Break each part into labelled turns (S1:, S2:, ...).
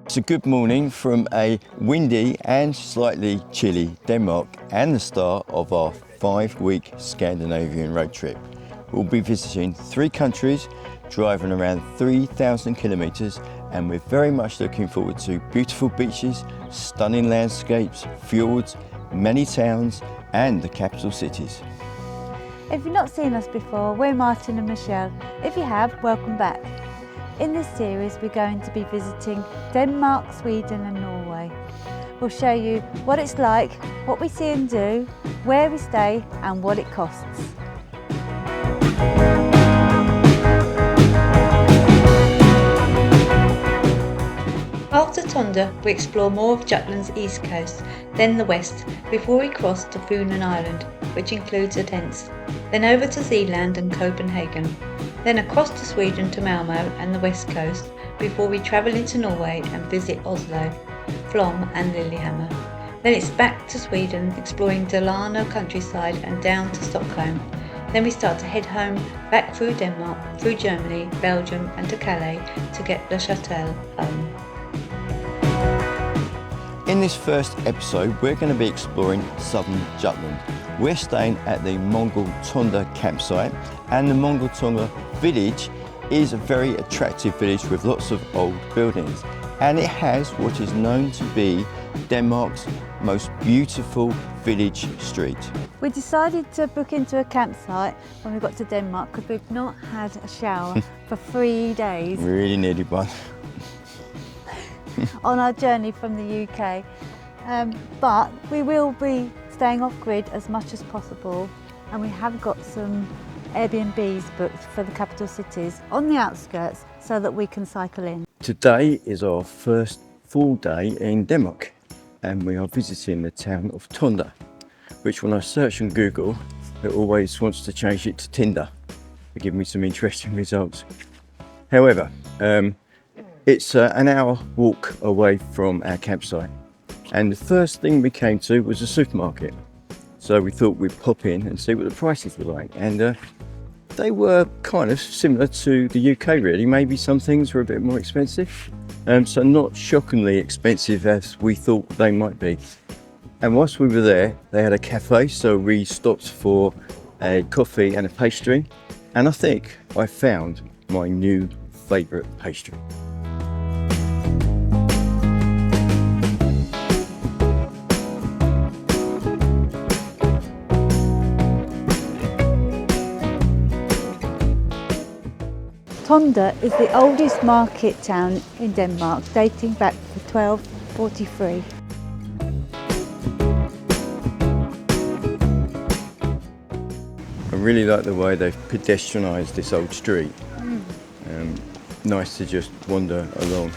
S1: It's a good morning from a windy and slightly chilly Denmark and the start of our 5-week Scandinavian road trip. We'll be visiting 3 countries, driving around 3,000 kilometres, and we're very much looking forward to beautiful beaches, stunning landscapes, fjords, many towns and the capital cities.
S2: If you've not seen us before, we're Martin and Michelle. If you have, welcome back. In this series we're going to be visiting Denmark, Sweden and Norway. We'll show you what it's like, what we see and do, where we stay and what it costs.
S3: After Tønder, we explore more of Jutland's east coast, then the west, before we cross to Rømø Island, which includes a Tønder, then over to Zealand and Copenhagen, then across to Sweden to Malmö and the west coast, before we travel into Norway and visit Oslo, Flom and Lillehammer. Then it's back to Sweden, exploring Dalarna countryside and down to Stockholm. Then we start to head home, back through Denmark, through Germany, Belgium and to Calais to get Le Châtel home.
S1: In this first episode, we're going to be exploring southern Jutland. We're staying at the Mongol Tønder campsite, and the Mongol Tønder village is a very attractive village with lots of old buildings, and it has what is known to be Denmark's most beautiful village street.
S2: We decided to book into a campsite when we got to Denmark because we've not had a shower for 3 days.
S1: We really needed one.
S2: On our journey from the UK, but we will be staying off grid as much as possible, and we have got some Airbnbs booked for the capital cities on the outskirts so that we can cycle in.
S1: Today is our first full day in Denmark, and we are visiting the town of Tønder, which when I search on Google it always wants to change it to Tinder. They give me some interesting results. However, it's an hour walk away from our campsite, and the first thing we came to was a supermarket. So we thought we'd pop in and see what the prices were like, and they were kind of similar to the UK really. Maybe some things were a bit more expensive, so not shockingly expensive as we thought they might be. And whilst we were there, they had a cafe, so we stopped for a coffee and a pastry, and I think I found my new favourite pastry.
S2: Tønder is the oldest market town in Denmark, dating back to 1243.
S1: I really like the way they've pedestrianised this old street. Nice to just wander along.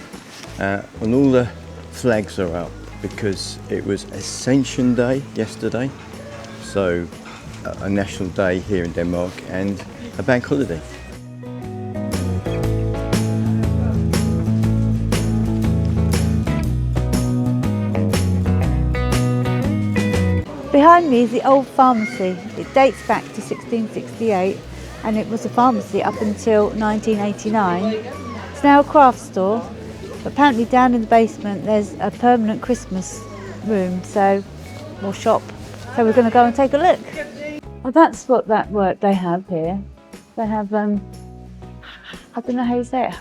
S1: And all the flags are up because it was Ascension Day yesterday, so a national day here in Denmark and a bank holiday.
S2: Behind me is the old pharmacy. It dates back to 1668 and it was a pharmacy up until 1989. It's now a craft store, but apparently down in the basement there's a permanent Christmas room, or shop. So we're going to go and take a look. Well, that's what that work they have here. They have, I don't know how you say it,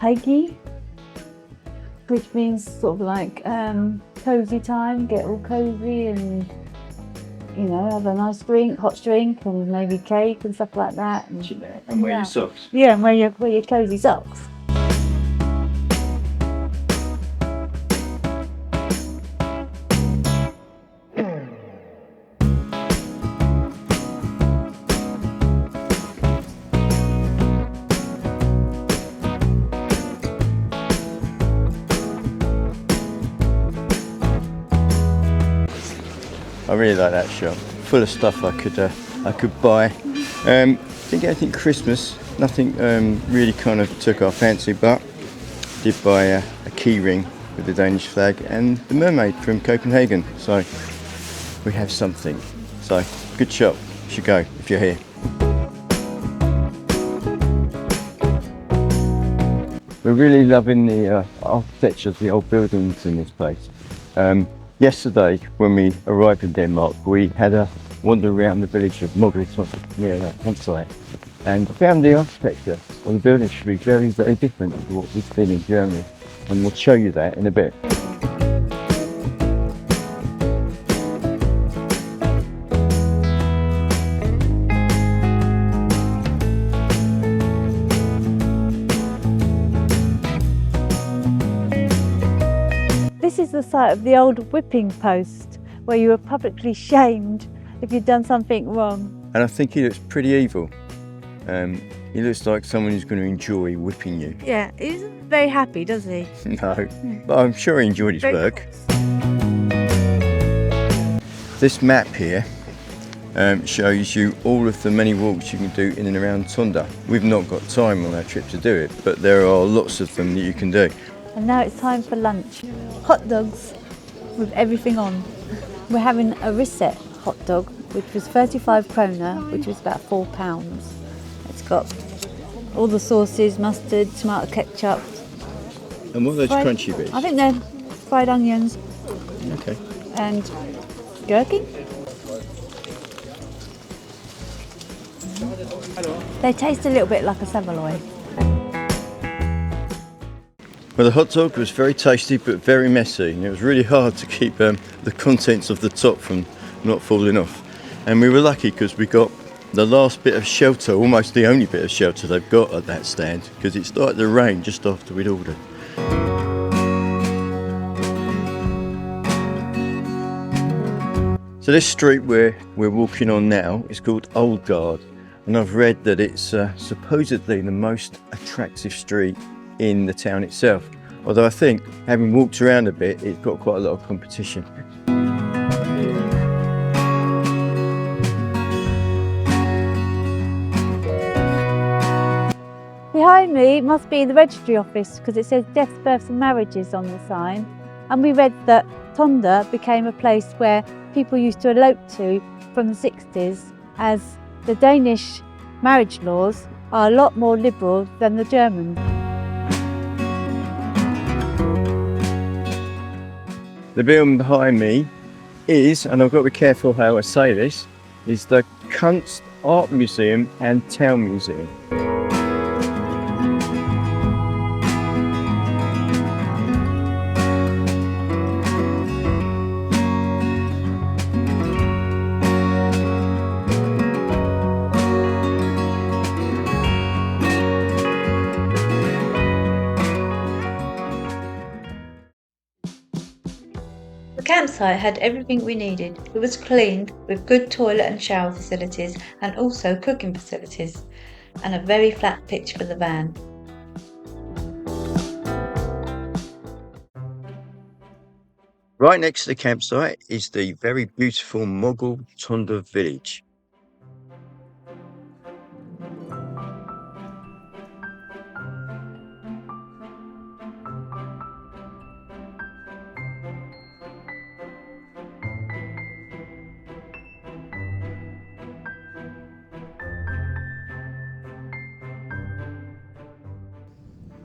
S2: hygge, which means sort of like cosy time, get all cosy and have a nice drink, hot drink, and maybe cake and stuff like that.
S1: And wear your socks.
S2: Yeah, and wear your cosy socks.
S1: I really like that shop. Full of stuff I could buy. Didn't get anything Christmas. Nothing really kind of took our fancy, but did buy a key ring with the Danish flag and the mermaid from Copenhagen. So we have something. So good shop. You should go if you're here. We're really loving the architecture of the old buildings in this place. Yesterday, when we arrived in Denmark, we had a wander around the village of Mogilton near the campsite and found the architecture of the buildings should be very, very different to what we've seen in Germany. And we'll show you that in a bit.
S2: This is the site of the old whipping post, where you were publicly shamed if you'd done something wrong.
S1: And I think he looks pretty evil. He looks like someone who's going to enjoy whipping you.
S2: Yeah, he isn't very happy, does he?
S1: No, but I'm sure he enjoyed his work. This map here shows you all of the many walks you can do in and around Tønder. We've not got time on our trip to do it, but there are lots of them that you can do.
S2: And now it's time for lunch. Hot dogs with everything on. We're having a Ribe hot dog, which was 35 kroner, which was about £4. It's got all the sauces, mustard, tomato ketchup.
S1: And what are those crunchy bits?
S2: I think they're fried onions.
S1: Okay.
S2: And gherkin. They taste a little bit like a saveloy.
S1: Well, the hot dog was very tasty but very messy, and it was really hard to keep the contents of the top from not falling off. And we were lucky because we got the last bit of shelter, almost the only bit of shelter they've got at that stand, because it started to rain just after we'd ordered. So this street we're walking on now is called Old Guard, and I've read that it's supposedly the most attractive street in the town itself, although I think, having walked around a bit, it's got quite a lot of competition.
S2: Behind me must be the registry office because it says deaths, births and marriages on the sign. And we read that Tønder became a place where people used to elope to from the 60s, as the Danish marriage laws are a lot more liberal than the German.
S1: The building behind me is, and I've got to be careful how I say this, is the Kunst Art Museum and Town Museum.
S3: The campsite had everything we needed. It was clean, with good toilet and shower facilities and also cooking facilities, and a very flat pitch for the van.
S1: Right next to the campsite is the very beautiful Tønder village.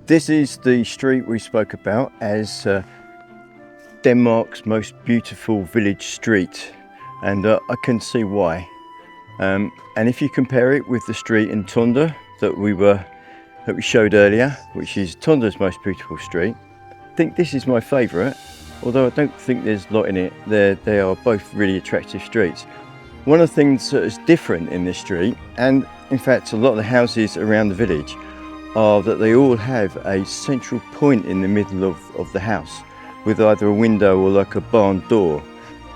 S1: This is the street we spoke about as Denmark's most beautiful village street, and I can see why. And if you compare it with the street in Tønder that we showed earlier, which is Tønder's most beautiful street, I think this is my favourite. Although I don't think there's a lot in it, they are both really attractive streets. One of the things that is different in this street, and in fact a lot of the houses around the village, are that they all have a central point in the middle of the house with either a window or like a barn door.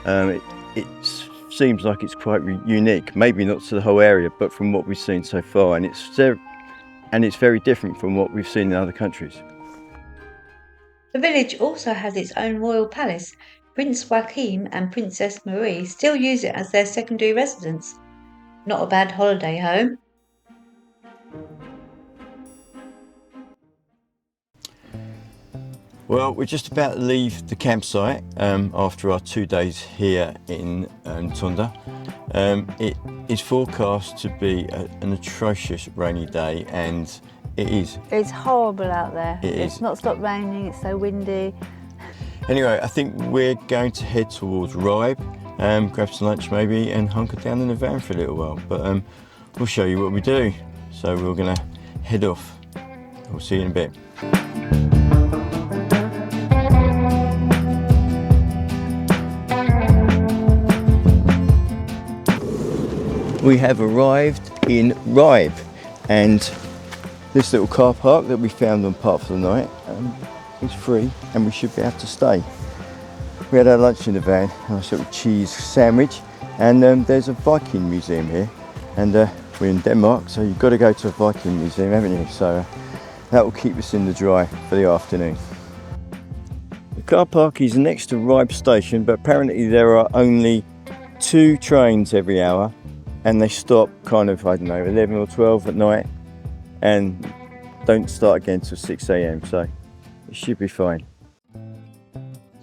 S1: It seems like it's quite unique, maybe not to the whole area, but from what we've seen so far, and it's very different from what we've seen in other countries.
S3: The village also has its own royal palace. Prince Joachim and Princess Marie still use it as their secondary residence. Not a bad holiday home.
S1: Well, we're just about to leave the campsite after our 2 days here in Tønder. It is forecast to be an atrocious rainy day, and it is.
S2: It's horrible out there. It's
S1: is.
S2: not stopped raining, it's so windy.
S1: Anyway, I think we're going to head towards Ribe, grab some lunch maybe, and hunker down in the van for a little while. But we'll show you what we do. So we're going to head off. We'll see you in a bit. We have arrived in Ribe, and this little car park that we found on part of the night is free, and we should be able to stay. We had our lunch in the van, a nice little cheese sandwich, and there's a Viking Museum here, and we're in Denmark, so you've got to go to a Viking Museum, haven't you? So that will keep us in the dry for the afternoon. The car park is next to Ribe station, but apparently there are only 2 trains every hour, and they stop kind of, I don't know, 11 or 12 at night and don't start again till 6 a.m, so it should be fine.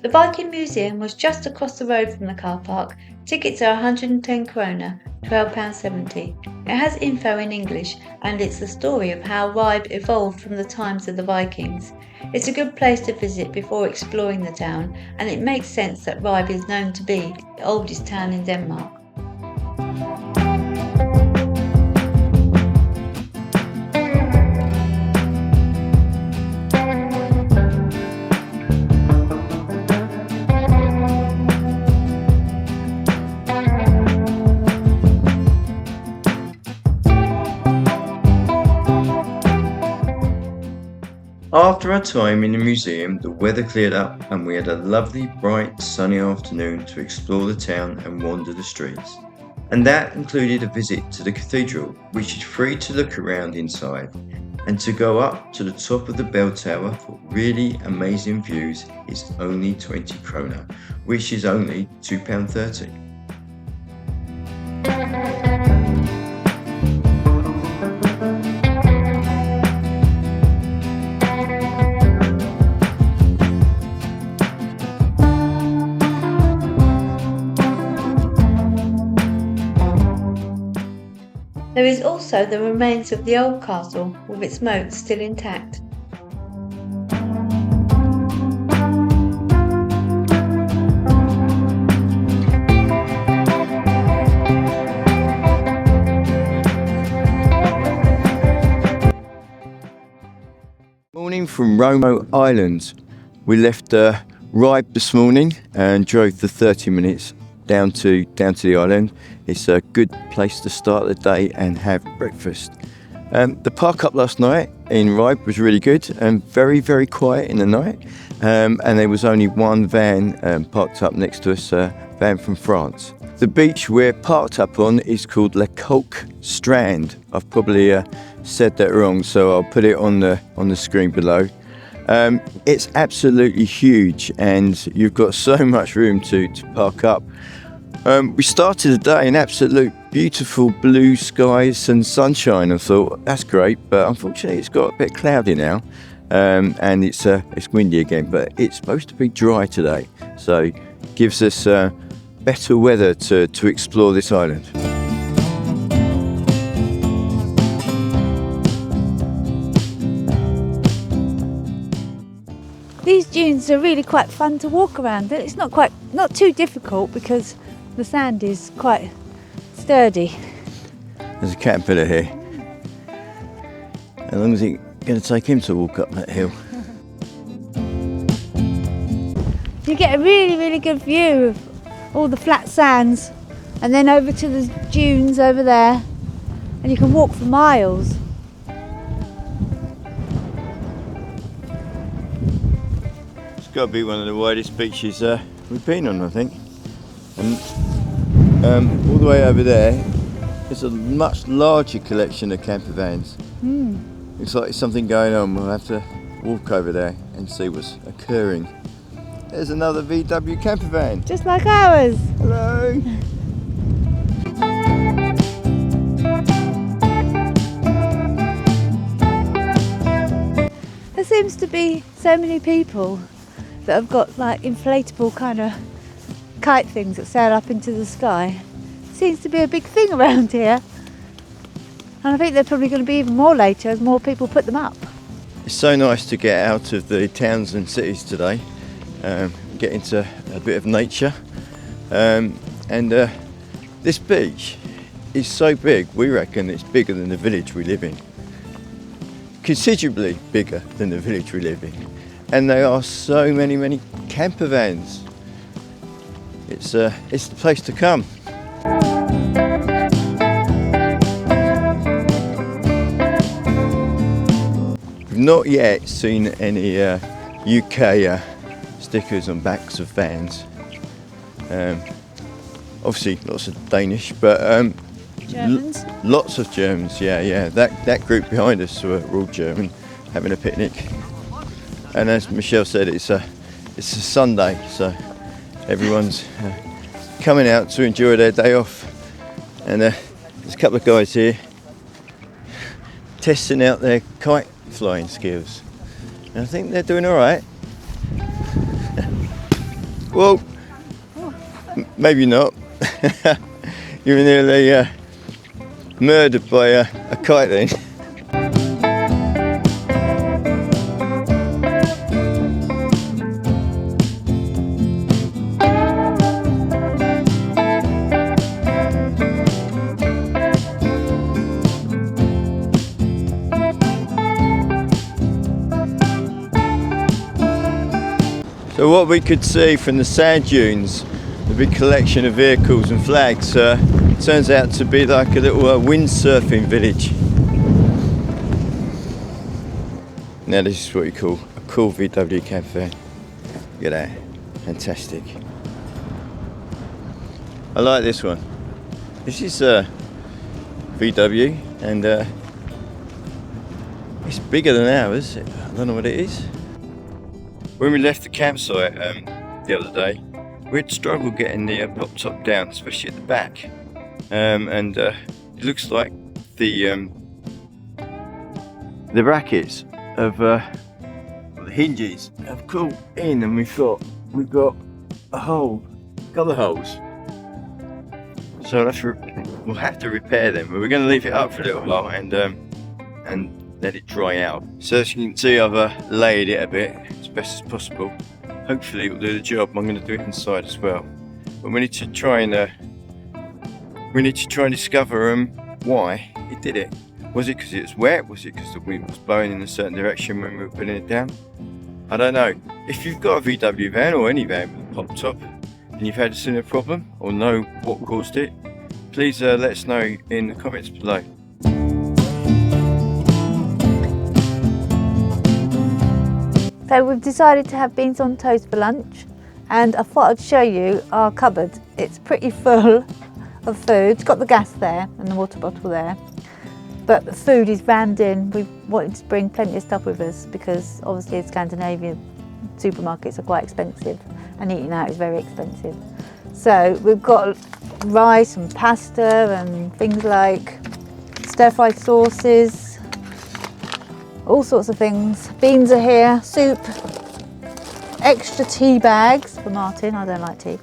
S3: The Viking Museum was just across the road from the car park. Tickets are 110 krona, £12.70. It has info in English, and it's the story of how Ribe evolved from the times of the Vikings. It's a good place to visit before exploring the town, and it makes sense that Ribe is known to be the oldest town in Denmark.
S1: After our time in the museum, the weather cleared up and we had a lovely, bright, sunny afternoon to explore the town and wander the streets. And that included a visit to the cathedral, which is free to look around inside. And to go up to the top of the bell tower for really amazing views is only 20 krona, which is only £2.30.
S3: There is also the remains of the old castle with its moat still intact.
S1: Morning from Rømø Island. We left Ribe this morning and drove the 30 minutes down to the island. It's a good place to start the day and have breakfast. The park up last night in Ribe was really good and very, very quiet in the night. And there was only one van parked up next to us, a van from France. The beach we're parked up on is called Le Coq Strand. I've probably said that wrong, so I'll put it on the screen below. It's absolutely huge, and you've got so much room to park up. We started the day in absolute beautiful blue skies and sunshine. I thought, that's great, but unfortunately it's got a bit cloudy now, and it's windy again, but it's supposed to be dry today, so gives us better weather to explore this island.
S2: These dunes are really quite fun to walk around. It's not too difficult because the sand is quite sturdy.
S1: There's a caterpillar here. How long is it going to take him to walk up that hill?
S2: You get a really, really good view of all the flat sands, and then over to the dunes over there, and you can walk for miles.
S1: It's got to be one of the widest beaches we've been on, I think. And all the way over there is a much larger collection of camper vans. Looks like there's something going on. We'll have to walk over there and see what's occurring. There's another VW camper van.
S2: Just like ours.
S1: Hello.
S2: Let's see seems to be so many people that have got like inflatable kind of kite things that sail up into the sky. Seems to be a big thing around here. And I think they're probably going to be even more later as more people put them up.
S1: It's so nice to get out of the towns and cities today, get into a bit of nature. This beach is so big, we reckon it's bigger than the village we live in. Considerably bigger than the village we live in. And there are so many camper vans. It's the place to come. We've not yet seen any UK stickers on backs of vans. Obviously lots of Danish, but
S2: Germans?
S1: Lots of Germans, yeah. That group behind us were all German, having a picnic. And as Michelle said, it's a Sunday, so everyone's coming out to enjoy their day off. And there's a couple of guys here testing out their kite flying skills. And I think they're doing all right. Well, maybe not. You were nearly murdered by a kite then. So what we could see from the sand dunes, the big collection of vehicles and flags, turns out to be like a little windsurfing village. Now this is what you call a cool VW camper van. Look at that, fantastic. I like this one. This is VW and it's bigger than ours. I don't know what it is. When we left the campsite the other day, we'd struggled getting the pop top down, especially at the back. It looks like the brackets of the hinges have caught in, and we've got a hole, a couple of holes. So we'll have to repair them. But we're going to leave it up for a little while and let it dry out. So as you can see, I've laid it a bit as best as possible. Hopefully it will do the job. I'm going to do it inside as well. But we need to try and discover why it did it. Was it because it was wet? Was it because the wind was blowing in a certain direction when we were putting it down? I don't know. If you've got a VW van or any van with a pop top and you've had a similar problem or know what caused it, please let us know in the comments below.
S2: So we've decided to have beans on toast for lunch, and I thought I'd show you our cupboard. It's pretty full of food. It's got the gas there and the water bottle there, but the food is rammed in. We wanted to bring plenty of stuff with us because obviously Scandinavian supermarkets are quite expensive and eating out is very expensive. So we've got rice and pasta and things like stir-fried sauces, all sorts of things. Beans are here, soup, extra tea bags for Martin, I don't like tea,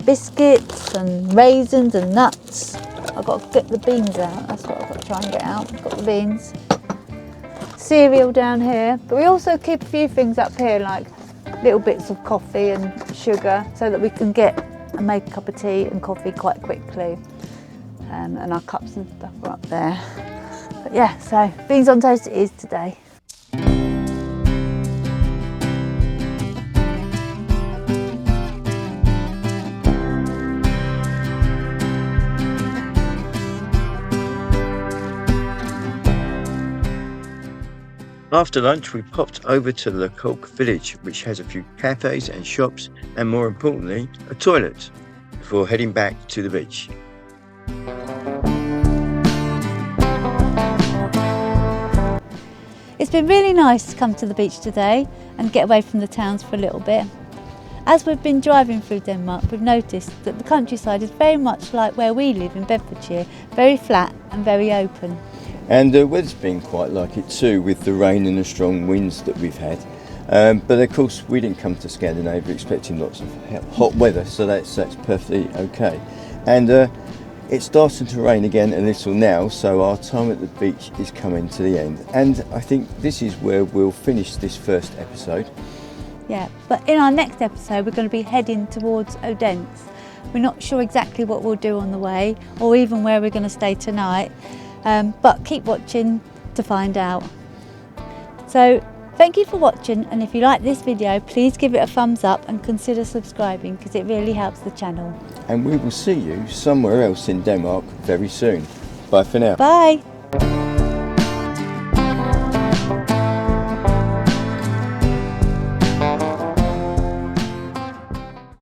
S2: biscuits and raisins and nuts. I've got to get the beans out, that's what I've got to try and get out. I've got the beans. Cereal down here, but we also keep a few things up here like little bits of coffee and sugar so that we can get and make a cup of tea and coffee quite quickly. And our cups and stuff are up there. But yeah, so beans on toast it is today.
S1: After lunch, we popped over to the Kolk village, which has a few cafes and shops, and more importantly, a toilet, before heading back to the beach.
S2: It's been really nice to come to the beach today and get away from the towns for a little bit. As we've been driving through Denmark, we've noticed that the countryside is very much like where we live in Bedfordshire, very flat and very open.
S1: And the weather's been quite like it too, with the rain and the strong winds that we've had. But of course we didn't come to Scandinavia expecting lots of hot weather, so that's perfectly okay. And it's starting to rain again a little now, so our time at the beach is coming to the end. And I think this is where we'll finish this first episode.
S2: Yeah, but in our next episode we're going to be heading towards Odense. We're not sure exactly what we'll do on the way, or even where we're going to stay tonight, but keep watching to find out. So thank you for watching, and if you like this video, please give it a thumbs up and consider subscribing, because it really helps the channel.
S1: And we will see you somewhere else in Denmark very soon. Bye for now.
S2: Bye!